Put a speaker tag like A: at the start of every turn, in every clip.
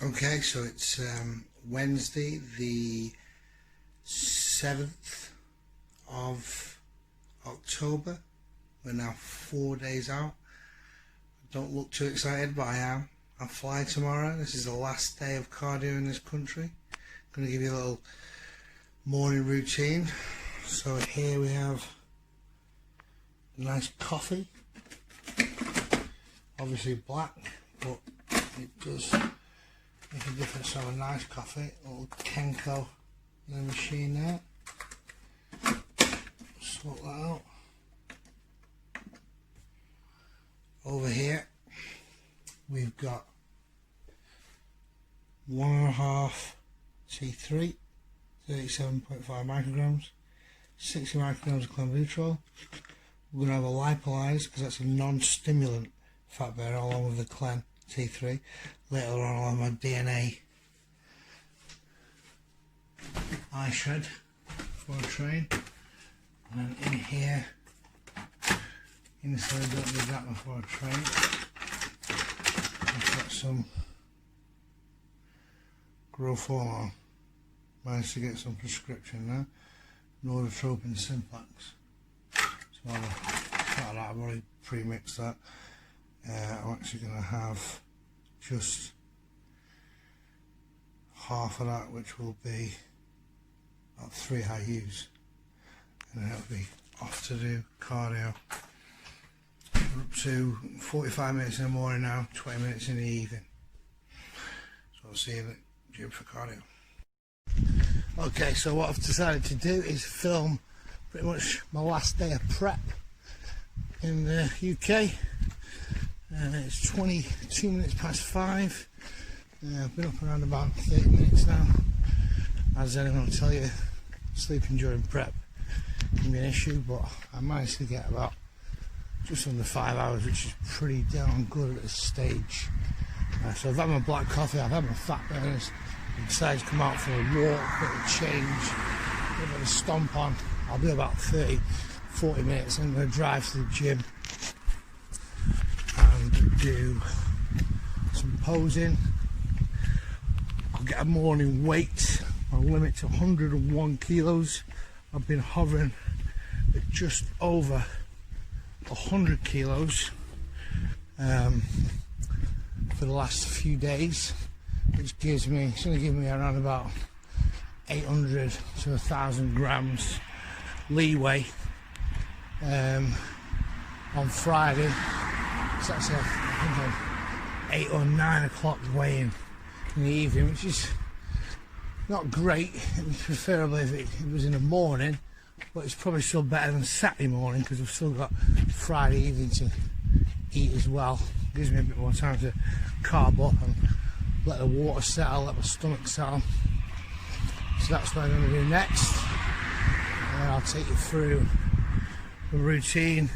A: Okay, so it's Wednesday the 7th of October. We're now 4 days out. Don't look too excited, but I am. I fly tomorrow. This is the last day of cardio in this country. I'm going to give you a little morning routine. So here we have a nice coffee. Obviously black, but it does make a difference. So a nice coffee, a little Kenko in the machine there. Swap that out. Over here we've got 1.5 T3, 37.5 micrograms, 60 micrograms of clenbuterol. We're going to have a lipolyze because that's a non-stimulant fat burner along with the Clen T3. Later on I'll have my DNA eye shred before I train. And then in here, inside, don't need that before I train. I've got some growth hormone. Managed to get some prescription now. Norotropin Simplex. So I've already pre-mixed that. I'm actually going to have just half of that, which will be about 3 IUs, and then it'll be off to do cardio. We're up to 45 minutes in the morning now, 20 minutes in the evening. So I'll see you at the gym for cardio. Okay, so what I've decided to do is film pretty much my last day of prep in the UK. It's 22 minutes past 5. I've been up around about 30 minutes now. As anyone will tell you, sleeping during prep can be an issue, but I managed to get about just under 5 hours, which is pretty damn good at this stage. So I've had my black coffee, I've had my fat burners. I decided to come out for a walk, bit of change, a bit of a stomp on. I'll be about 30-40 minutes. I'm going to drive to the gym and do some posing. I'll get a morning weight. I'll limit to 101 kilos. I've been hovering at just over 100 kilos for the last few days, which gives me, it's going to give me around about 800 to 1,000 grams leeway on Friday. So that's I think 8 or 9 o'clock weigh-in in the evening, which is not great. It would be preferable if it was in the morning, but it's probably still better than Saturday morning because we've still got Friday evening to eat as well. Gives me a bit more time to carb up and let the water settle, let my stomach settle. So that's what I'm going to do next, and then I'll take you through the routine.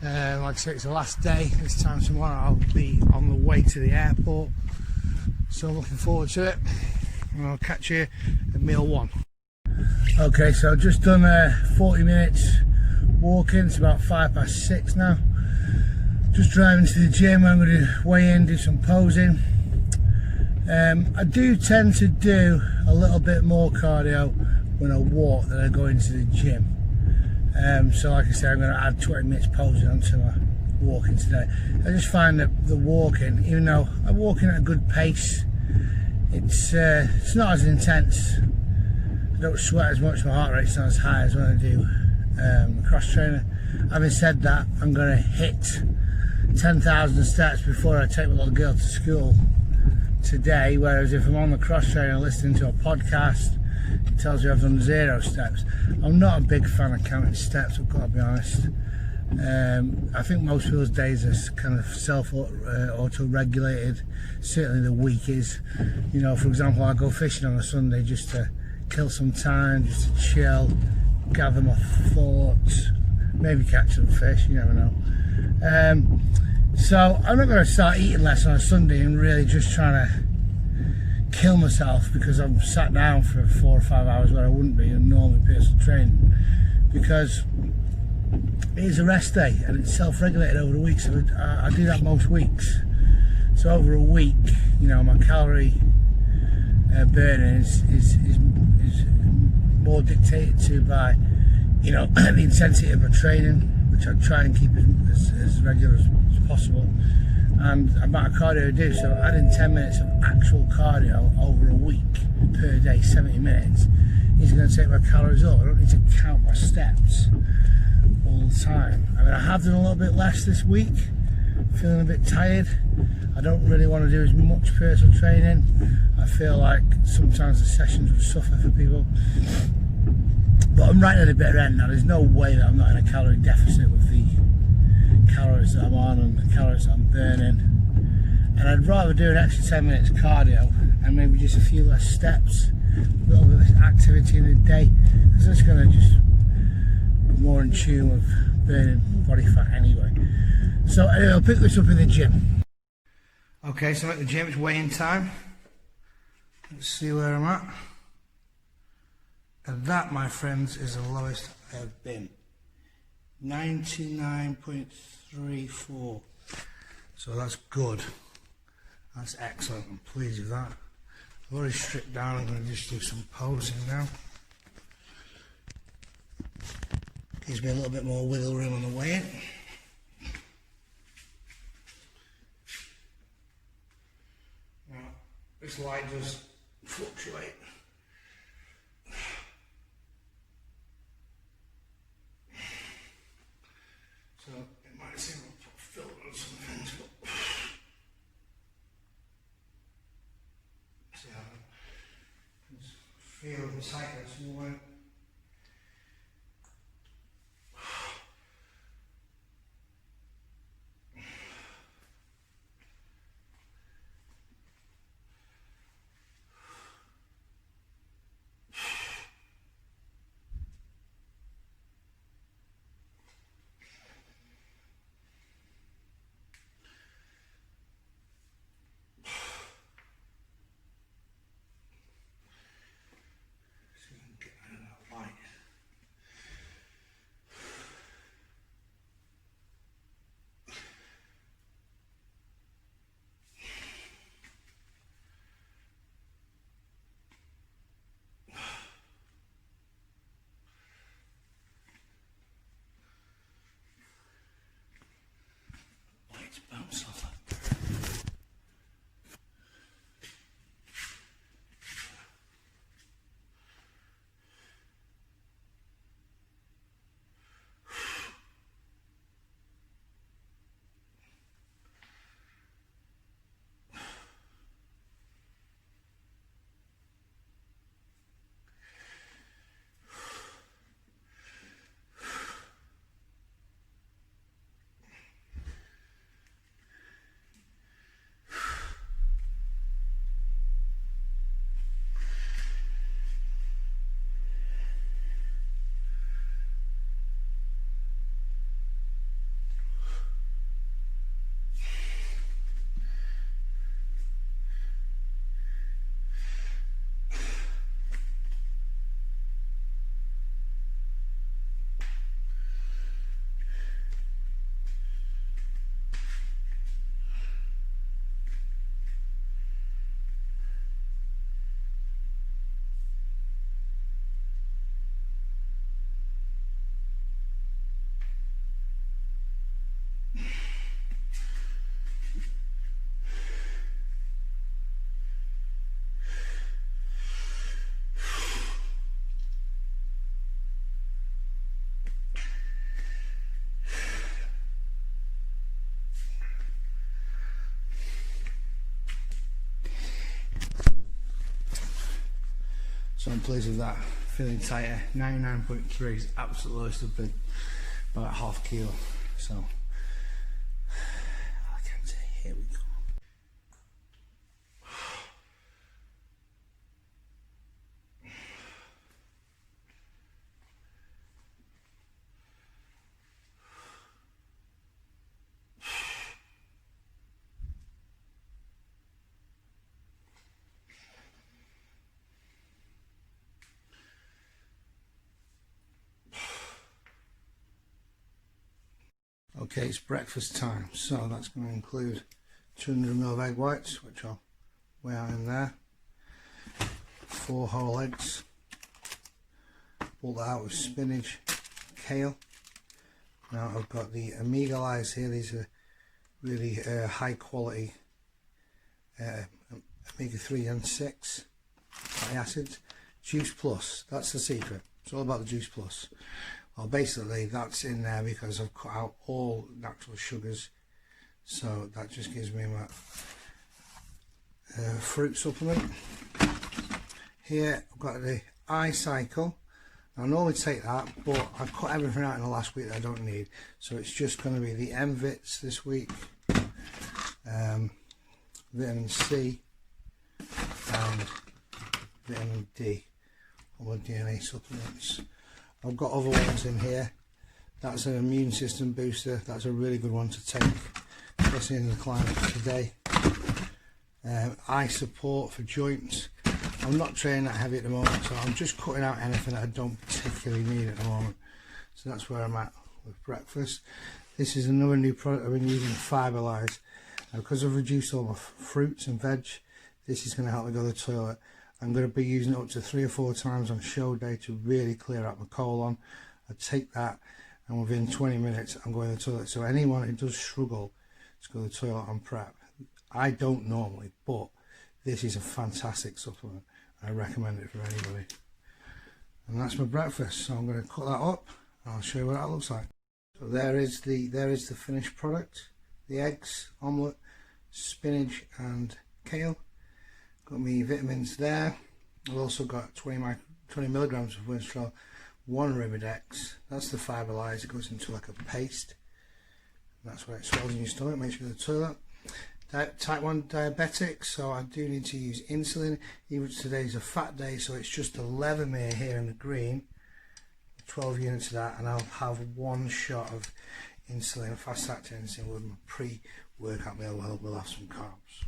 A: Like I say, it's the last day. This time tomorrow I'll be on the way to the airport, so I'm looking forward to it, and I'll catch you at meal 1. Okay, so I've just done 40 minutes walking. It's about 6:05 now. Just driving to the gym. I'm going to weigh in, do some posing. I do tend to do a little bit more cardio when I walk than I go into the gym. So like I said, I'm going to add 20 minutes posing onto my walking today. I just find that the walking, even though I'm walking at a good pace, it's not as intense. I don't sweat as much, my heart rate's not as high as when I do cross trainer. Having said that, I'm going to hit 10,000 steps before I take my little girl to school today, whereas if I'm on the cross trainer listening to a podcast, it tells you I've done 0 steps. I'm not a big fan of counting steps, I've got to be honest. I think most people's days are kind of auto-regulated. Certainly the week is. You know, for example, I go fishing on a Sunday just to kill some time, just to chill, gather my thoughts, maybe catch some fish, you never know. So I'm not going to start eating less on a Sunday and really just trying to kill myself because I'm sat down for 4 or 5 hours where I wouldn't be in normal personal training, because it is a rest day and it's self-regulated over the week. So I do that most weeks. So over a week you know, my calorie burning is more dictated to by, you know, the intensity of my training, which I try and keep as regular as possible, and amount of cardio I do. So adding 10 minutes of actual cardio over a week per day, 70 minutes, is going to take my calories up. I don't need to count my steps all the time. I mean, I have done a little bit less this week, feeling a bit tired. I don't really want to do as much personal training. I feel like sometimes the sessions would suffer for people. But I'm right at the bitter end now. There's no way that I'm not in a calorie deficit with the calories that I'm on and the calories that I'm burning. And I'd rather do an extra 10 minutes cardio and maybe just a few less steps, a little bit of activity in the day, because that's going to just be more in tune with burning body fat anyway. So anyway, I'll pick this up in the gym. Okay, so I'm at the gym, it's weigh-in time. Let's see where I'm at. And that, my friends, is the lowest I've been. 99.34. So that's good. That's excellent. I'm pleased with that. I've already stripped down. I'm going to just do some posing now. Gives me a little bit more wiggle room on the weigh-in. Now, this light does fluctuate. So it might seem like I've put filter on some things, but see how I just feel the tightness more. Bounce off that. So I'm pleased with that. Feeling tighter. 99.3 is absolute lowest I've been. About half a kilo. So alicante, here we go. Okay, it's breakfast time, so that's going to include 200 ml of egg whites, which I'll way out in there. 4 whole eggs. Pull that out with spinach, kale. Now I've got the omega lights here. These are really high quality omega 3 and 6 fatty acids. Juice Plus, that's the secret. It's all about the Juice Plus. Well, basically that's in there because I've cut out all natural sugars, so that just gives me my fruit supplement. Here I've got the iCycle. I normally take that, but I've cut everything out in the last week that I don't need, so it's just going to be the M-Vits this week, vitamin C and vitamin D, all the DNA supplements. I've got other ones in here. That's an immune system booster. That's a really good one to take, especially in the climate today. Eye support for joints. I'm not training that heavy at the moment, so I'm just cutting out anything that I don't particularly need at the moment. So that's where I'm at with breakfast. This is another new product I've been using, Fiberlize. Because I've reduced all my fruits and veg, this is going to help me go to the toilet. I'm going to be using it up to 3 or 4 times on show day to really clear out my colon. I take that and within 20 minutes I'm going to the toilet. So anyone who does struggle to go to the toilet on prep, I don't normally, but this is a fantastic supplement. I recommend it for anybody. And that's my breakfast. So I'm going to cut that up and I'll show you what that looks like. So there is the finished product. The eggs, omelette, spinach and kale. Got me vitamins there. I've also got 20 milligrams of Winstrol, 1 Ribodex. That's the Fiberlize. It goes into like a paste. That's where it swells in your stomach, makes you go to the toilet. Type 1 diabetic, so I do need to use insulin. Even today's a fat day, so it's just a Levemir here in the green. 12 units of that, and I'll have 1 shot of insulin, a fast-acting insulin with my pre-workout meal. We'll have some carbs.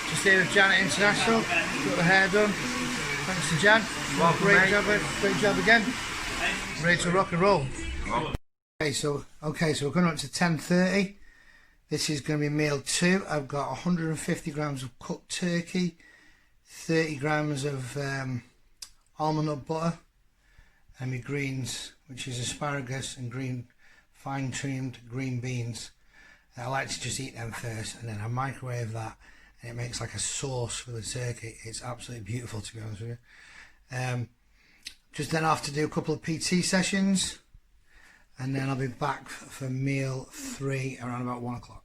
A: Just here with Jan at International. Got the hair done. Thanks to Jan.
B: Welcome,
A: great job again. Ready to rock and roll. Okay, so we're going up to 10:30. This is going to be meal 2. I've got 150 grams of cooked turkey, 30 grams of almond nut butter, and my greens, which is asparagus and fine-trimmed green beans. I like to just eat them first, and then I microwave that, and it makes like a sauce for the turkey. It's absolutely beautiful, to be honest with you. Just then I have to do a couple of PT sessions, and then I'll be back for meal 3 around about 1 o'clock.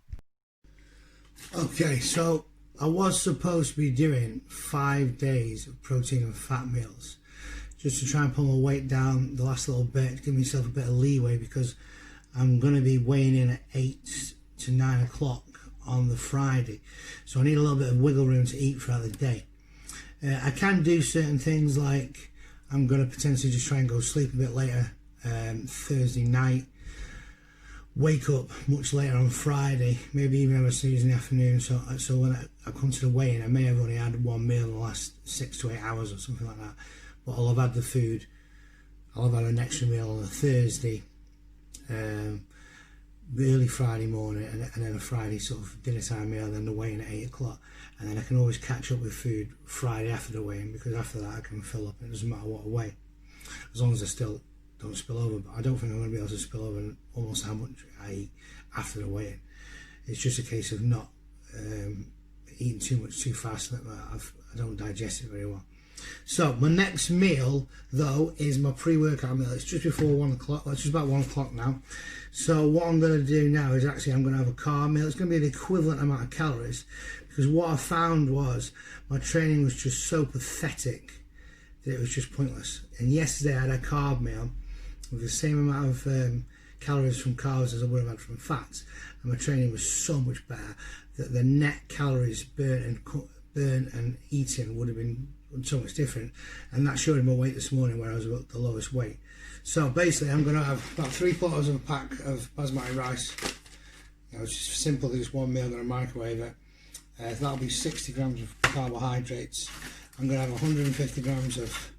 A: Okay, so I was supposed to be doing 5 days of protein and fat meals just to try and pull my weight down the last little bit, give myself a bit of leeway, because I'm going to be weighing in at 8 to 9 o'clock on the Friday, so I need a little bit of wiggle room to eat throughout the day. I can do certain things, like I'm going to potentially just try and go sleep a bit later Thursday night, wake up much later on Friday, maybe even have a snooze in the afternoon, so when I come to the weigh-in, I may have only had 1 meal in the last 6 to 8 hours or something like that, but I'll have had the food. I'll have had an extra meal on a Thursday, early Friday morning, and then a Friday sort of dinner time meal, and then the weigh-in at 8 o'clock, and then I can always catch up with food Friday after the weigh-in, because after that I can fill up. It doesn't matter what I weigh, as long as I still don't spill over. But I don't think I'm going to be able to spill over almost how much I eat after the weigh-in. It's just a case of not eating too much too fast, that I don't digest it very well. So my next meal though is my pre-workout meal. It's just before 1 o'clock. Well, it's just about 1 o'clock now. So what I'm going to do now is actually I'm going to have a carb meal. It's going to be the equivalent amount of calories, because what I found was my training was just so pathetic that it was just pointless. And yesterday I had a carb meal with the same amount of calories from carbs as I would have had from fats, and my training was so much better that the net calories burnt and eaten would have been so much different, and that showed in my weight this morning where I was at the lowest weight. So basically I'm going to have about 3/4 of a pack of basmati rice. It's just simple, just 1 meal. I'm going to microwave it. That'll be 60 grams of carbohydrates. I'm going to have 150 grams of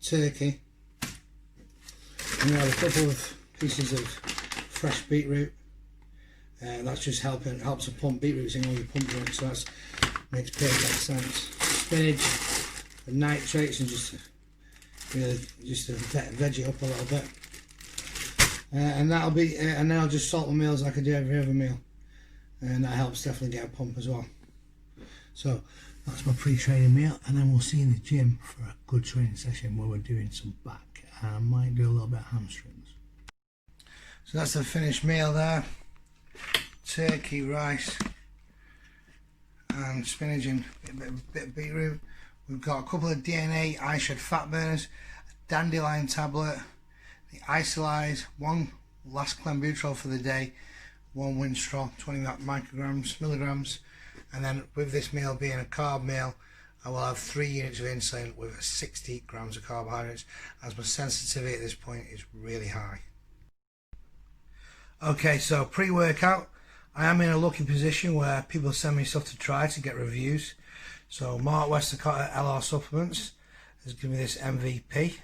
A: turkey. I'm going to have a couple of pieces of fresh beetroot. That's just helps to pump beetroots in all your pump drinks, so that's Makes perfect sense. Spinach and nitrates and just really just veg it up a little bit. And that'll be, and then I'll just salt my meals like I do every other meal, and that helps definitely get a pump as well. So that's my pre-training meal, and then we'll see you in the gym for a good training session where we're doing some back, and I might do a little bit of hamstrings. So that's the finished meal there: turkey, rice, and spinach and a bit of beetroot. We've got a couple of DNA eye shed fat burners, a dandelion tablet, the Isolyze, one last clenbuterol for the day, one Winstrol, 20 milligrams, and then with this meal being a carb meal, I will have 3 units of insulin with 60 grams of carbohydrates, as my sensitivity at this point is really high. Okay, so pre-workout, I am in a lucky position where people send me stuff to try to get reviews. So Mark Westacott at LR Supplements has given me this MVP,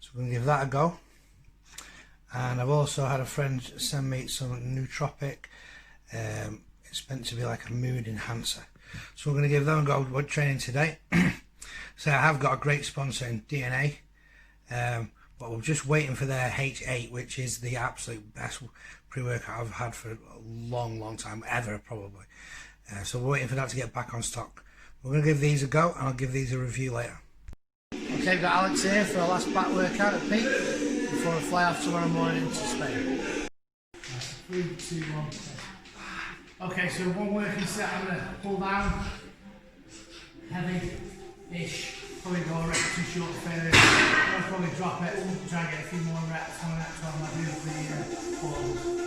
A: so we're going to give that a go. And I've also had a friend send me some nootropic. It's meant to be like a mood enhancer, so we're going to give them a go. We're training today. So I have got a great sponsor in DNA, but we're just waiting for their H8, which is the absolute best pre-workout I've had for a long time, ever probably. So we're waiting for that to get back on stock. We're going to give these a go, and I'll give these a review later. Okay, we've got Alex here for our last back workout at Peak before I fly off tomorrow morning to Spain. 3, 2, 1. Okay, so one working set, I'm going to pull down, heavy-ish, probably go a rep too short for failure. I'll probably drop it, try and get a few more reps on the next one like the pulls.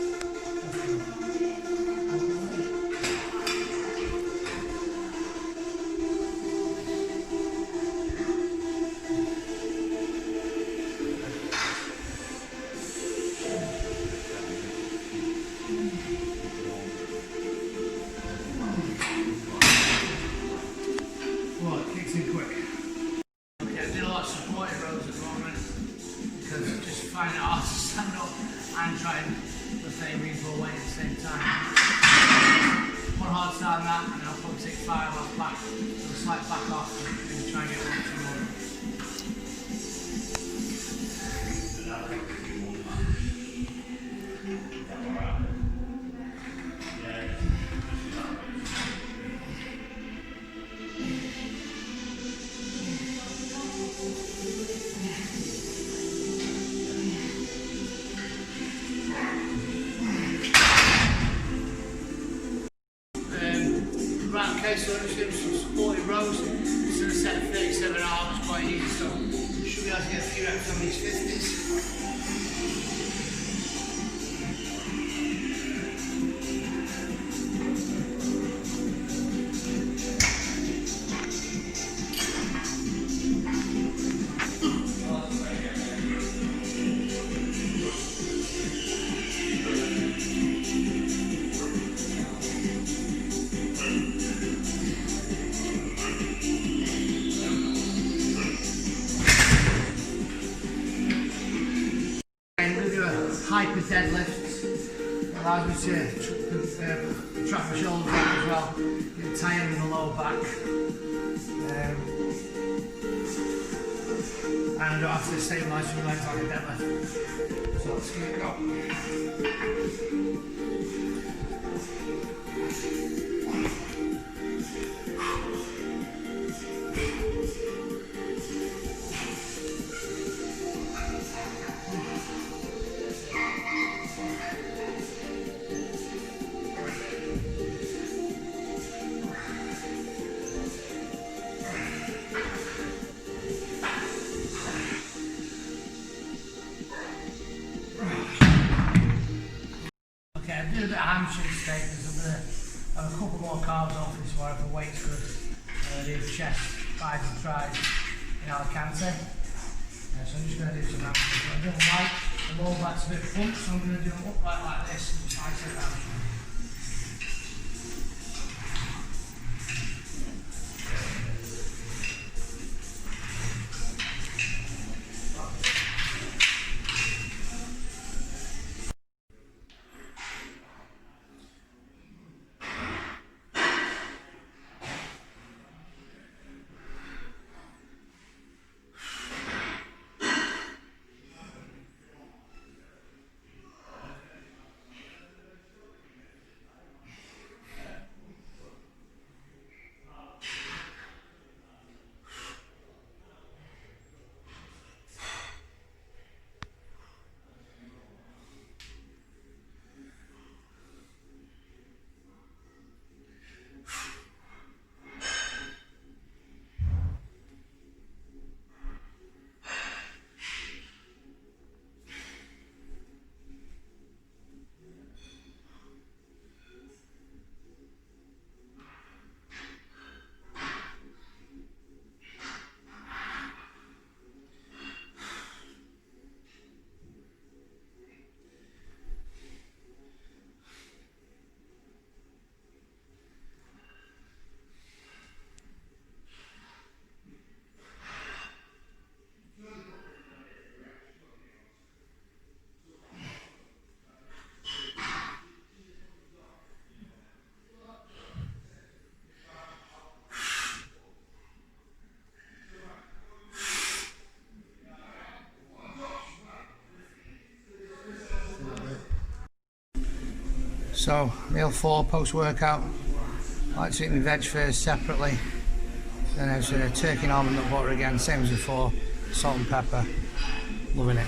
A: Find it hard to stand up and try and lift any reasonable weight at the same time. One hard start on that, and then I'll probably take 5 off back, so a slight back off, and maybe try and get 1 or 2 more. Okay, so I'm just doing some supported rows. This is a set of 37 arms, quite easy, so we should be able to get a few reps on these 50s. Hyper deadlifts allows me to trap my shoulders back as well, get tired in the low back, and I don't have to stabilise my legs like a deadlift. So let's give it a go. I'm doing a bit of hamstring today because I'm going to have a couple more carbs off this one if the weight's good. Do chest, thighs and tries in Alicante. So I'm just going to do some hamstrings. I'm doing light, the low back's a bit pumped, so I'm going to do an upright like this and just bicep hamstring. So meal 4 post-workout. I like to eat my veg first separately. Then I was turkey and almond nut butter again, same as before. Salt and pepper. Loving it.